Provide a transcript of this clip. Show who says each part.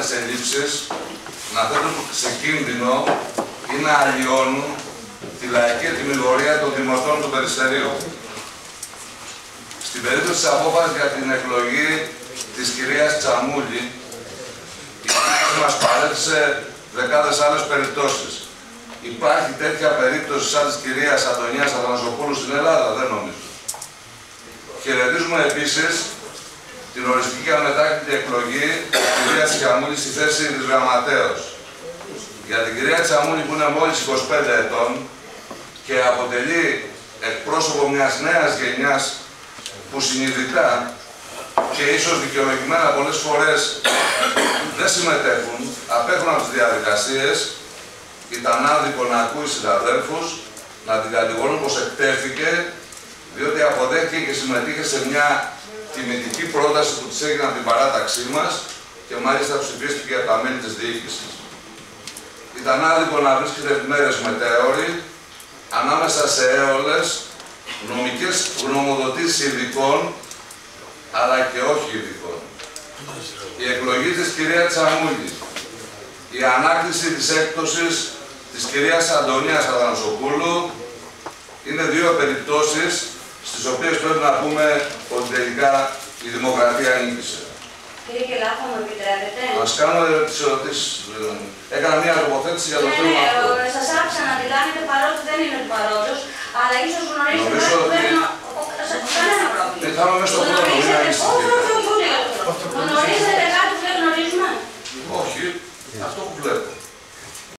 Speaker 1: μεγάλες ελλείψεις να θέτουν σε κίνδυνο ή να αλλοιώνουν τη λαϊκή ετοιμιγωρία των δημοτών του Περιστερίου. Στην περίπτωση της απόφασης για την εκλογή της κυρίας Τσαμούλη, η κυβέρνηση μας παρέθεσε δεκάδες άλλες περιπτώσεις. Υπάρχει τέτοια περίπτωση σαν της κυρίας Αντωνίας Αθανασοπούλου στην Ελλάδα? Δεν νομίζω. Χαιρετίζουμε επίσης την οριστική και αμετάκλητη εκλογή της κυρίας Τσαμούλη στη θέση της γραμματέως. Για την κυρία Τσαμούλη, που είναι μόλις 25 ετών και αποτελεί εκπρόσωπο μιας νέας γενιάς που συνειδητά και ίσως δικαιολογημένα πολλές φορές δεν συμμετέχουν, απέχουν από τις διαδικασίες, ήταν άδικο να ακούει συναδέλφους να την κατηγορούν πως εκτέθηκε, διότι αποδέχτηκε και συμμετείχε σε μια τιμητική πρόταση που της έγινε από την παράταξή μας και μάλιστα ψηφίστηκε από τα μέλη της διοίκησης. Ήταν άδικο να βρίσκεται μέρες μετέωρη ανάμεσα σε έολες νομικές γνωμοδοτήσεις ειδικών, αλλά και όχι ειδικών. Η εκλογή της κυρία Τσαμούλη, η ανάκτηση της έκπτωσης της κυρίας Αντωνίας Αθανασοπούλου είναι δύο περιπτώσεις στις οποίες πρέπει να πούμε ότι τελικά η δημοκρατία νίκησε.
Speaker 2: Κύριε Κελάχο, μου επιτρέπετε?
Speaker 1: Ας κάνω τις ερωτήσεις. Έκανα μια τοποθέτηση για το θέμα αυτό.
Speaker 2: Ναι, σας άφησα να δηλάνετε παρότι δεν είναι του παρόντος, αλλά ίσως γνωρίζετε
Speaker 1: Νομίζω ότι...
Speaker 2: κανένα πρόβλημα.
Speaker 1: Θα είμαι μέσα στο χρόνο.
Speaker 2: Γνωρίζετε